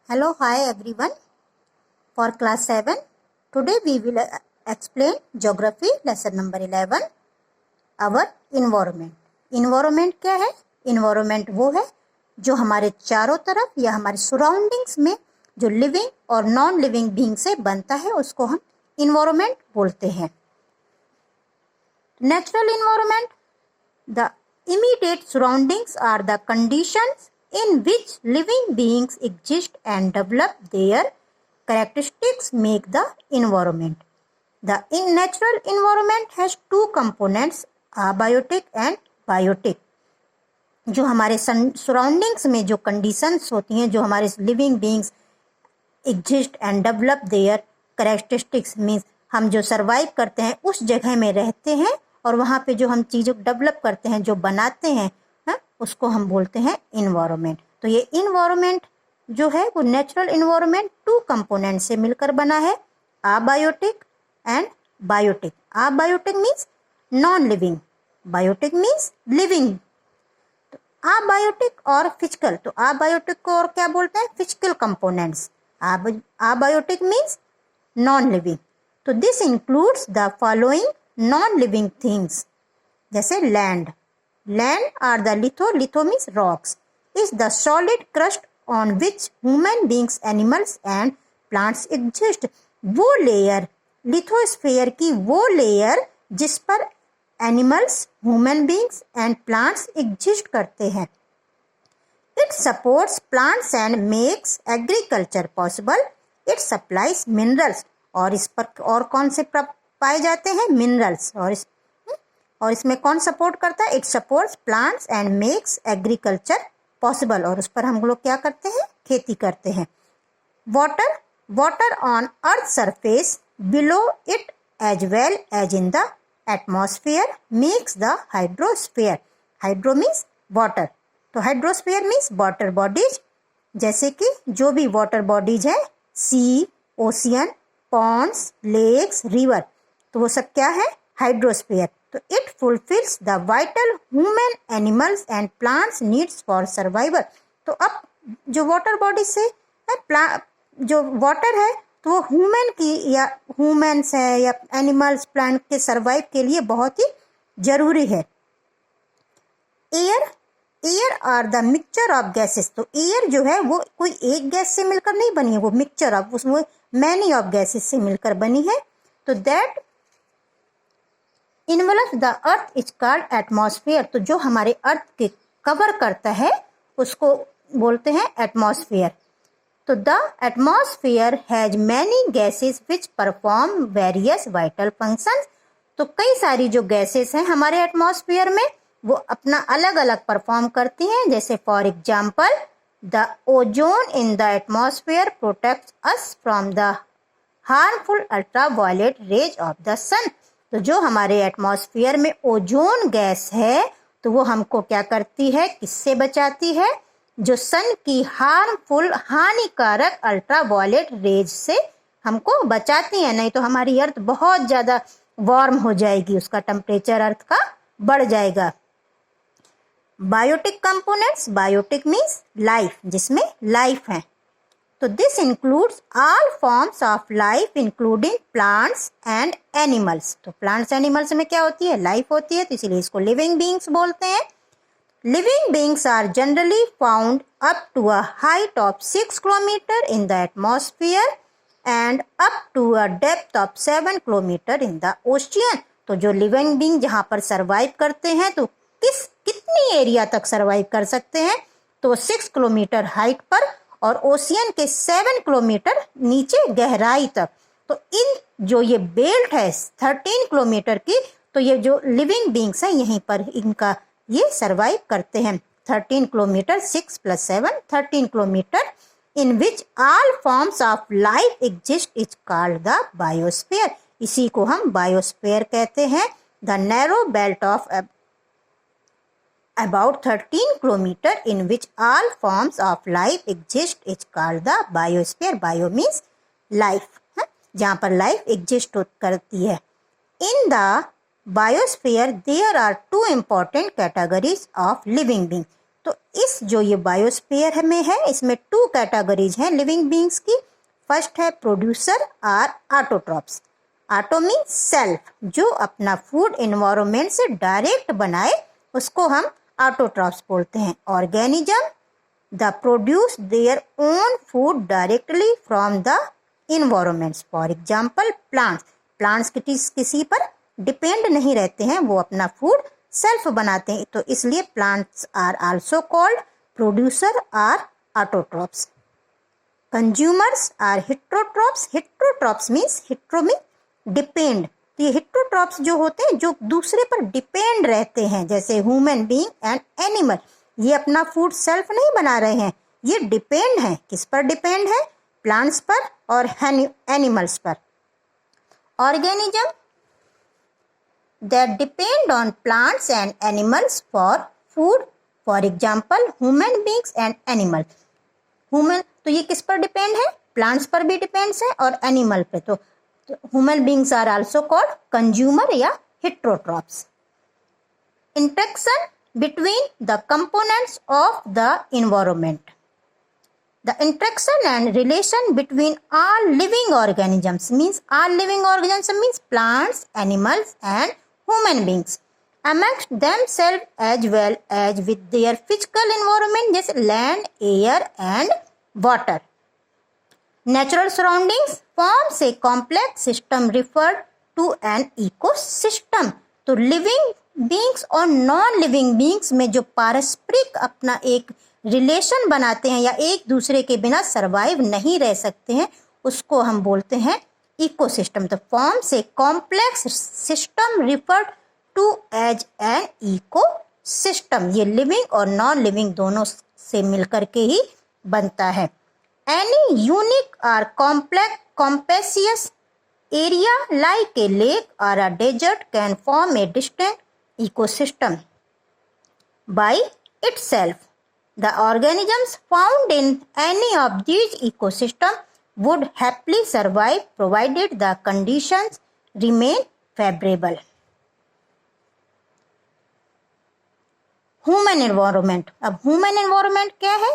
Hello, hi everyone. For class 7, today we will explain geography lesson number 11, our environment. Environment क्या है? Environment वो है जो हमारे चारों तरफ या हमारे सराउंडिंग्स में जो लिविंग और नॉन लिविंग बीइंग से बनता है उसको हम environment बोलते हैं. Natural environment, the immediate surroundings are the conditions in which living beings exist and develop their characteristics make the environment. The natural environment has two components, abiotic and biotic. जो हमारे surroundings में जो conditions होती हैं, जो हमारे living beings exist and develop their characteristics means हम जो सर्वाइव करते हैं उस जगह में रहते हैं और वहाँ पे जो हम चीज़ों को डेवलप करते हैं, जो बनाते हैं, उसको हम बोलते हैं इन्वायरमेंट. तो ये इन्वायरमेंट जो है वो नेचुरल इन्वायरमेंट टू कंपोनेंट से मिलकर बना है, abiotic and biotic. Abiotic means non living, biotic means living. तो अबायोटिक और फिजिकल, तो अबायोटिक को और क्या बोलते हैं? Physical components. Abiotic means non living. तो this includes the following non living things, जैसे land. Land are the litho means rocks, is the solid crust on which human beings, animals and plants exist. वो layer, lithosphere की वो layer जिस पर animals, human beings and plants exist करते हैं. It supports plants and makes agriculture possible. It supplies minerals, और इस पर और कौन से पाए जाते हैं? मिनरल्स. और इसमें कौन सपोर्ट करता है? It supports plants and makes agriculture possible, और उस पर हम लोग क्या करते हैं? खेती करते हैं. Water on earth surface below it as well as in the atmosphere makes the hydrosphere. Hydro means water, तो हाइड्रोस्फीयर मीन्स वाटर बॉडीज, जैसे कि जो भी वाटर बॉडीज है, sea, ocean, ponds, lakes, river, तो वो सब क्या है? हाइड्रोस्फीयर. तो it fulfils the vital human, animals and plants needs for survival. तो अब जो वाटर बॉडी से जो वाटर है तो वो ह्यूमन की या ह्यूमन्स है या एनिमल्स, प्लांट के सर्वाइव के लिए बहुत ही जरूरी है. Air are the mixture of gases. तो एयर जो है वो कोई एक गैस से मिलकर नहीं बनी है, वो मिक्सचर ऑफ, उसमें मैनी ऑफ गैसेस से मिलकर बनी है. तो that envelopes the earth is called atmosphere. तो जो हमारे अर्थ के कवर करता है उसको बोलते हैं एटमॉस्फेयर. तो the atmosphere has many gases which perform various vital functions. तो कई सारी जो गैसेस हैं हमारे एटमॉस्फेयर में वो अपना अलग अलग परफॉर्म करती हैं. जैसे for example the ozone in the atmosphere protects us from the harmful ultraviolet rays of the sun. तो जो हमारे एटमॉस्फेयर में ओजोन गैस है तो वो हमको क्या करती है? किससे बचाती है? जो सन की हार्मफुल, हानिकारक अल्ट्रावायलेट रेज से हमको बचाती है. नहीं तो हमारी अर्थ बहुत ज़्यादा वार्म हो जाएगी, उसका टेम्परेचर अर्थ का बढ़ जाएगा. Biotic components, biotic means life, जिसमें लाइफ है. तो this includes all forms of life including plants and animals. तो प्लांट्स एनिमल्स में क्या होती है? लाइफ होती है, तो इसीलिए इसको लिविंग बीइंग्स बोलते हैं. Living beings are generally found up to a height of 6 kilometre in the atmosphere and up to a depth of 7 kilometre in the ocean. तो जो लिविंग बीइंग जहाँ पर सर्वाइव करते हैं तो कितनी एरिया तक सर्वाइव कर सकते हैं? तो 6 किलोमीटर हाइट पर और ओशियन के 7 किलोमीटर नीचे गहराई तक. तो इन जो ये बेल्ट है 13 किलोमीटर की, तो ये जो लिविंग बीइंग्स हैं यहीं पर इनका ये सर्वाइव करते हैं. 13 kilometre, 6 + 7, 13 kilometre, in which all forms of life exist is called the biosphere. इसी को हम बायोस्फीयर कहते हैं. The narrow belt of about 13 kilometer in which all forms of life exist is called the biosphere. Bio means life, जहाँ पर life exist करती है. In the biosphere there are two important categories of living beings. तो इस जो ये biosphere में है, इसमें 2 कैटेगरीज हैं लिविंग बींग्स की। फर्स्ट है प्रोड्यूसर और ऑटोट्रॉप्स। ऑटो मीन्स सेल्फ, जो अपना फूड एनवायरनमेंट से डायरेक्ट बनाए उसको हम ऑटोट्रॉप्स बोलते हैं। Organism the produce their own food directly from the environment. For example plants किसी पर डिपेंड नहीं रहते हैं, वो अपना फूड सेल्फ बनाते हैं, तो इसलिए plants are also called producer और autotrophs. Consumers are heterotrophs. Heterotrophs means hetero mean depend, तो ये हेट्रोट्रॉप्स जो होते हैं जो दूसरे पर डिपेंड रहते हैं, जैसे ह्यूमन बीइंग एंड एनिमल। ये अपना फूड सेल्फ नहीं बना रहे हैं, ये डिपेंड है। किस पर डिपेंड है? प्लांट्स पर और एनिमल्स पर। Organism that depend on plants and animals for food, for example human beings and animals। Human तो ये किस पर डिपेंड है? प्लांट्स पर भी डिपेंड्स है और एनिमल पे। तो human beings are also called consumer या heterotrophs. Interaction between the components of the environment. The interaction and relation between all living organisms means plants, animals and human beings amongst themselves as well as with their physical environment, जैसे land, air and water. Natural surroundings forms a complex system referred to an ecosystem। तो living beings और non living beings में जो पारस्परिक अपना एक relation बनाते हैं या एक दूसरे के बिना सरवाइव नहीं रह सकते हैं, उसको हम बोलते हैं इकोसिस्टम। तो forms a complex system referred to as an ecosystem. ये लिविंग और नॉन लिविंग दोनों से मिलकर के ही बनता है। एनी यूनिक और compendious area like a lake और a desert can form a distinct ecosystem by itself. The organisms found in any of these ecosystems would happily survive provided the conditions remain favorable। Human environment. अब human environment क्या है?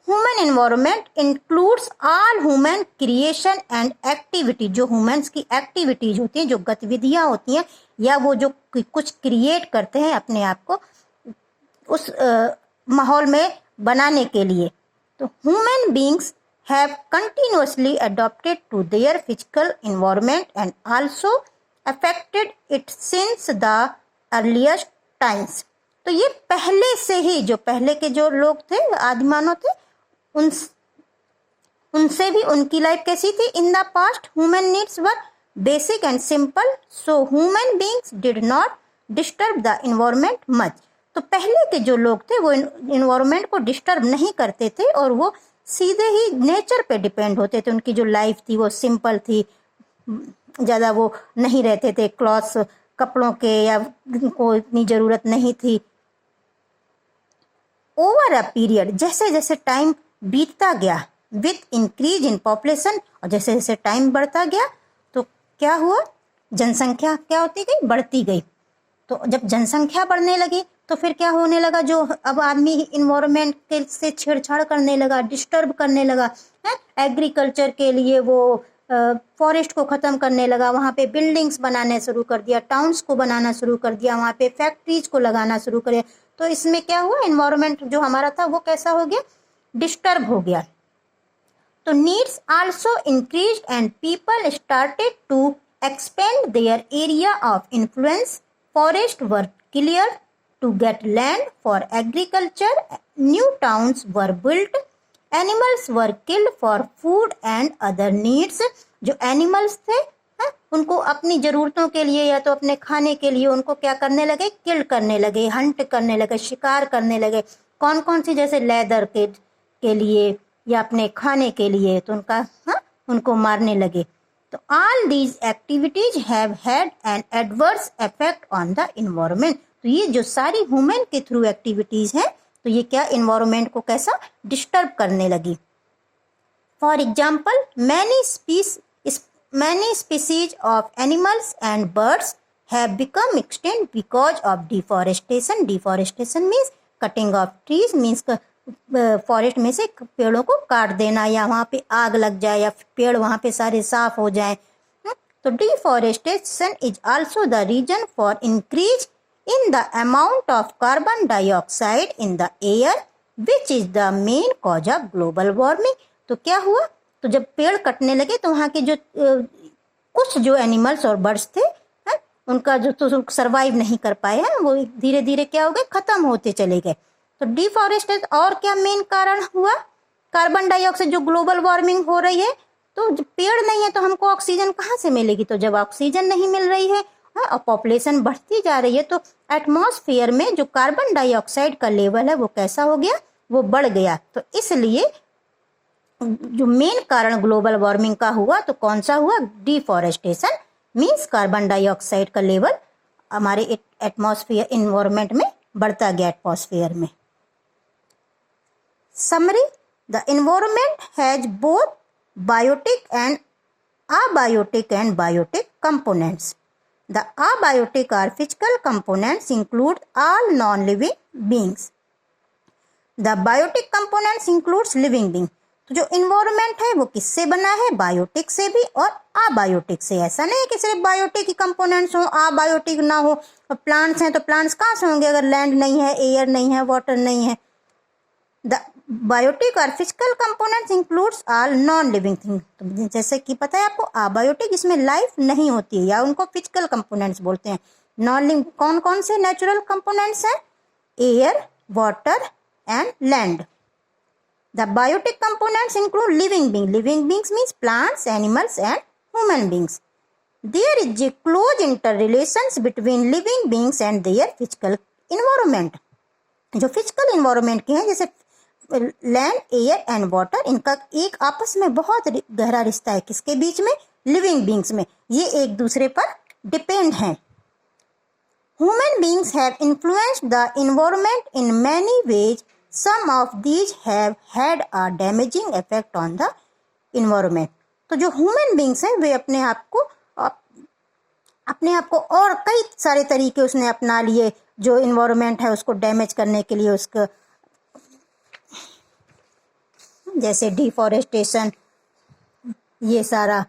Human environment includes all human creation and activity. जो humans की activities होती हैं, जो गतिविधियां होती हैं या वो जो कुछ क्रिएट करते हैं अपने आप को उस माहौल में बनाने के लिए। तो human beings have continuously adopted to their physical environment and also affected it since the earliest times. तो ये पहले से ही, जो पहले के जो लोग थे, आदिमानव थे, उनसे भी उनकी लाइफ कैसी थी? In the past human needs were basic and simple, so human beings did not disturb the environment much. तो पहले के जो लोग थे वो इन्वायरमेंट को डिस्टर्ब नहीं करते थे और वो सीधे ही नेचर पे डिपेंड होते थे। उनकी जो लाइफ थी वो सिंपल थी, ज़्यादा वो नहीं रहते थे क्लॉथ्स, कपड़ों के, या को इतनी ज़रूरत नहीं थी। ओवर अ पीरियड, जैसे जैसे टाइम बीतता गया, विथ इंक्रीज इन पॉपुलेशन, और जैसे जैसे टाइम बढ़ता गया तो क्या हुआ? जनसंख्या क्या होती गई? बढ़ती गई। तो जब जनसंख्या बढ़ने लगी तो फिर क्या होने लगा? जो अब आदमी इन्वायरमेंट से छेड़छाड़ करने लगा, डिस्टर्ब करने लगा है। एग्रीकल्चर के लिए वो फॉरेस्ट को ख़त्म करने लगा, वहाँ पे बिल्डिंग्स बनाने शुरू कर दिया, टाउन्स को बनाना शुरू कर दिया, वहाँ पे फैक्ट्रीज को लगाना शुरू कर दिया। तो इसमें क्या हुआ? इन्वायरमेंट जो हमारा था वो कैसा हो गया? डिस्टर्ब हो गया। तो needs also increase and people started to expand their area of influence. Forest were cleared to get land for agriculture, new towns were built, animals were killed for food and other needs। जो animals थे उनको अपनी ज़रूरतों के लिए या तो अपने खाने के लिए उनको क्या करने लगे? किल करने लगे, हंट करने लगे, शिकार करने लगे। कौन कौन सी? जैसे लेदर के लिए या अपने खाने के लिए, तो उनको मारने लगे। तो all these activities have had an adverse effect on the environment। तो ये जो सारी ह्यूमन के थ्रू एक्टिविटीज हैं, तो ये क्या इन्वायरमेंट को कैसा डिस्टर्ब करने लगी। For example many species of animals and birds have become extinct because of deforestation। Deforestation means cutting of trees means forest में से पेड़ों को काट देना, या वहाँ पे आग लग जाए, या पेड़ वहाँ पे सारे साफ हो जाए। तो deforestation is also the reason for increase in the amount of carbon dioxide in the air which is the main cause of global warming. तो क्या हुआ, तो जब पेड़ कटने लगे तो वहाँ के जो कुछ जो एनिमल्स और बर्ड्स थे उनका जो तो सर्वाइव नहीं कर पाए हैं, वो धीरे धीरे क्या हो गए, खत्म होते चले गए। तो डिफॉरेस्टेशन और क्या मेन कारण हुआ, कार्बन डाइऑक्साइड, जो ग्लोबल वार्मिंग हो रही है। तो जब पेड़ नहीं है तो हमको ऑक्सीजन कहाँ से मिलेगी, तो जब ऑक्सीजन नहीं मिल रही है और पॉपुलेशन बढ़ती जा रही है तो एटमॉस्फेयर में जो कार्बन डाइऑक्साइड का लेवल है वो कैसा हो गया, वो बढ़ गया। तो इसलिए जो मेन कारण ग्लोबल वार्मिंग का हुआ तो कौन सा हुआ, डिफॉरेस्टेशन मीन्स कार्बन डाइऑक्साइड का लेवल हमारे एटमॉस्फेयर इन्वायरमेंट में बढ़ता गया एटमॉस्फेयर में। Summary, the environment has both biotic and biotic components. The abiotic or physical components include all non-living beings. The biotic components includes living being. तो जो environment है वो किससे बना है, बायोटिक से भी और अबायोटिक से। ऐसा नहीं है कि सिर्फ बायोटिक ही कंपोनेंट्स हो, अबायोटिक ना हो। प्लांट्स हैं तो प्लांट्स कहाँ से होंगे अगर लैंड नहीं है, एयर नहीं है, वाटर नहीं है। द बायोटिक और physical components includes all non living thing. तो जैसे कि पता है आपको, अबायोटिक इसमें लाइफ नहीं होती है या उनको फिजिकल कंपोनेंट्स बोलते हैं। नॉन लिविंग कौन कौन से नेचुरल कंपोनेंट्स हैं, air, water and land. The biotic components include living beings. Living beings means plants, animals and human beings. There is a close interrelations between living beings and their physical environment. जो physical environment के हैं जैसे land, air and water, इनका एक आपस में बहुत गहरा रिश्ता है। किसके बीच में, लिविंग बींग्स में। ये एक दूसरे पर डिपेंड हैं। Human beings have influenced the environment in many ways. Some of these have had a damaging effect on the environment. तो जो ह्यूमन बींग्स हैं वे अपने आप को और कई सारे तरीके उसने अपना लिए जो इन्वायरमेंट है उसको डैमेज करने के लिए, उसको जैसे डिफॉरेस्टेशन, ये सारा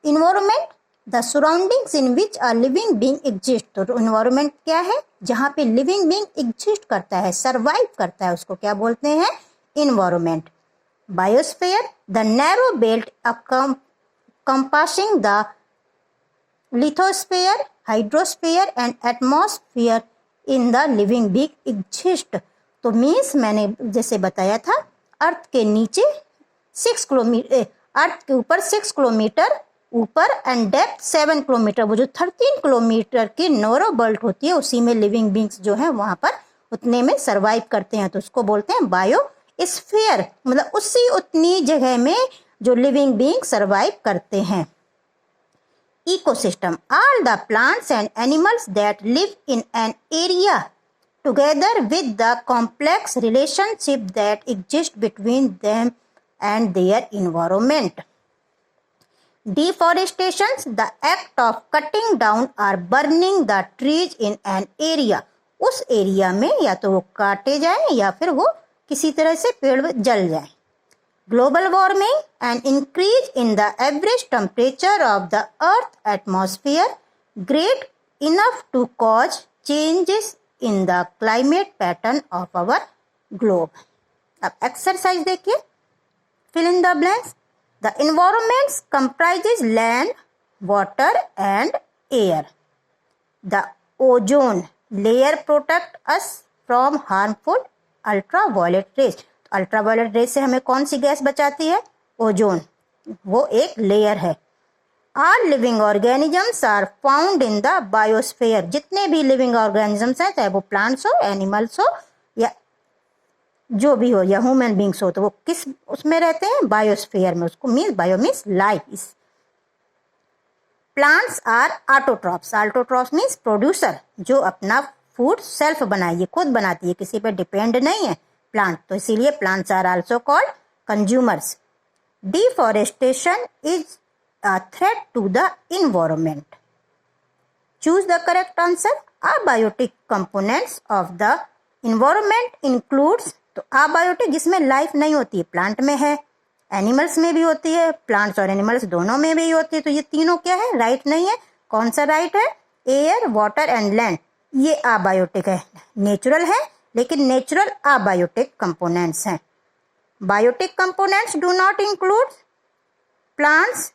environment. The surroundings in which a living being exist. तो इन्वायरमेंट क्या है, जहाँ पे लिविंग बींग एग्जिस्ट करता है, सरवाइव करता है, उसको क्या बोलते हैं, environment. Biosphere, the narrow belt compassing the lithosphere, hydrosphere and atmosphere in the living being exist. तो मीन्स मैंने जैसे बताया था, अर्थ के नीचे 6 किलोमीटर, अर्थ के ऊपर 6 किलोमीटर ऊपर एंड डेप्थ 7 किलोमीटर, वो जो 13 किलोमीटर की नैरो बेल्ट होती है उसी में लिविंग बींग्स जो है वहां पर उतने में सरवाइव करते हैं। तो उसको बोलते हैं बायोस्फीयर, मतलब उसी उतनी जगह में जो लिविंग बींग सरवाइव करते हैं। Ecosystem, all the plants and animals that live in an area together with the complex relationship that exists between them and their environment. Deforestation, the act of cutting down or burning the trees in an area. उस area में या तो वो काटे जाएं या फिर वो किसी तरह से पेड़ जल जाएं। Global warming, an increase in the average temperature of the earth atmosphere great enough to cause changes in the climate pattern of our globe. अब एक्सरसाइज देखिए, fill in the blanks. The environment comprises land, water and air. The ozone layer protects us from harmful ultraviolet rays. Ultraviolet rays से हमें कौन सी gas बचाती है, ozone, वो एक layer है। All living organisms are found in the biosphere. जितने भी लिविंग ऑर्गेनिजम्स हैं, चाहे वो प्लांट्स हो, एनिमल्स हो या जो भी हो, या ह्यूमन बींग्स हो, तो वो किस उसमें रहते हैं, बायोस्फीयर में। उसको means bio means life. Plants are autotrophs. Autotrophs means producer, जो अपना फूड सेल्फ बनाए, ये खुद बनाती है, किसी पे डिपेंड नहीं है प्लांट। तो इसीलिए plants are also called consumers. Deforestation is a threat to the environment. Choose the correct answer. Abiotic components of the environment includes, तो अबायोटिक जिसमें लाइफ नहीं होती है, प्लांट में है, एनिमल्स में भी होती है, प्लांट्स और एनिमल्स दोनों में भी होती है। तो ये तीनों क्या है, राइट नहीं है। कौन सा राइट है, एयर, वाटर एंड लैंड, ये अबायोटिक है। नेचुरल है लेकिन नेचुरल अबायोटिक कंपोनेंट्स हैं। Biotic components do not include plants,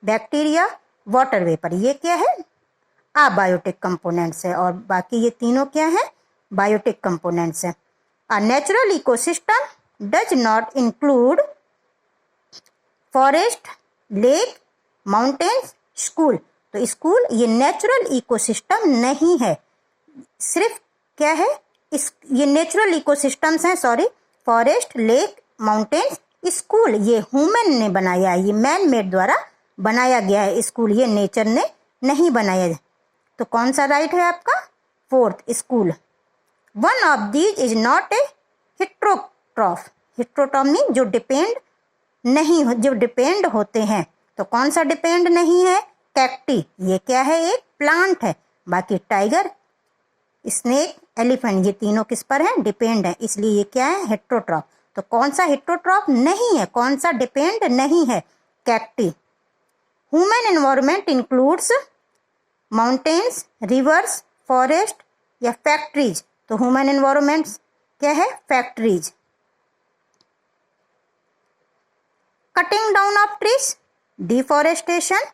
bacteria, water vapour, ये क्या है, अबायोटिक कंपोनेंट्स है। और बाकी ये तीनों क्या है, बायोटिक कंपोनेंट्स हैं। A natural ecosystem does not include forest, lake, mountains, school, तो स्कूल ये नेचुरल इकोसिस्टम नहीं है। सिर्फ क्या है, ये नेचुरल इकोसिस्टम्स हैं, sorry, forest, lake, mountains, school ये ह्यूमन ने बनाया है, ये मैन मेड द्वारा बनाया गया है स्कूल, ये नेचर ने नहीं बनाया है। तो कौन सा राइट है आपका, fourth, school. One of these is not a heterotroph, heterotroph mean जो डिपेंड नहीं, जो डिपेंड होते हैं। तो कौन सा डिपेंड नहीं है, कैक्टी, ये क्या है, एक प्लांट है। बाकी टाइगर, स्नेक, एलिफेंट, ये तीनों किस पर हैं, डिपेंड है, इसलिए ये क्या है, हेट्रोट्रॉफ। तो कौन सा हेट्रोट्रॉफ नहीं है, कौन सा डिपेंड नहीं है, cacti. Human environment includes mountains, reverse, forest या फैक्ट्रीज, तो ह्यूमन एनवायरनमेंट क्या है, factories. Cutting down of trees, deforestation,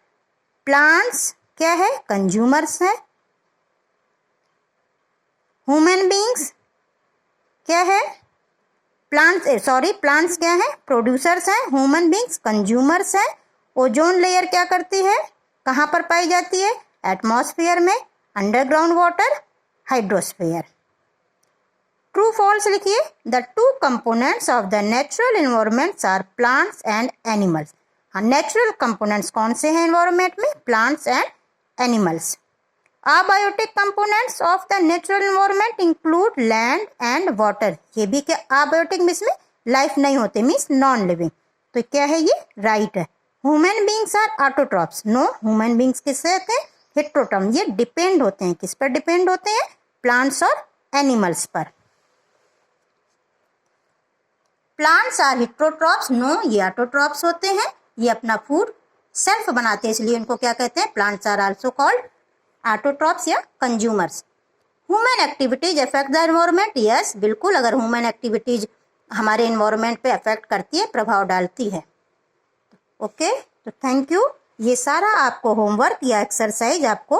plants क्या है, कंज्यूमर्स है। ह्यूमन बींग्स क्या है, प्लांट्स क्या है, प्रोड्यूसर्स हैं, ह्यूमन बींग्स कंज्यूमर्स हैं। ओजोन लेयर क्या करती है, कहाँ पर पाई जाती है, एटमॉस्फेयर में, underground water, hydrosphere. True false लिखिए, the two components of the natural environments are plants and animals. हाँ, नेचुरल कंपोनेंट्स कौन से हैं एनवायरनमेंट में, plants and animals. Abiotic components of the natural environment include land and water, ये भी क्या abiotic में, इसमें लाइफ नहीं होते, मीन्स नॉन लिविंग, तो क्या है, ये राइट है। Human beings are autotrophs, no, human beings किससे होते हैं, हेट्रोट्रॉप, ये डिपेंड होते हैं, किस पर डिपेंड होते हैं, प्लांट्स और एनिमल्स पर। प्लांट्स आर हेट्रोट्रॉप्स, नो, ये ऑटोट्रॉप्स होते हैं, ये अपना फूड सेल्फ बनाते हैं, इसलिए इनको क्या कहते हैं, plants are also called autotrophs या consumers. Human activities affect the environment, yes, बिल्कुल, अगर ह्यूमन एक्टिविटीज हमारे एनवायरनमेंट पे अफेक्ट करती है, प्रभाव डालती है। ओके, तो थैंक यू। ये सारा आपको होमवर्क या एक्सरसाइज आपको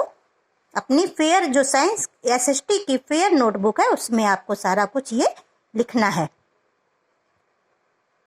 अपनी फेयर जो साइंस SST की फेयर नोटबुक है उसमें आपको सारा कुछ ये लिखना है।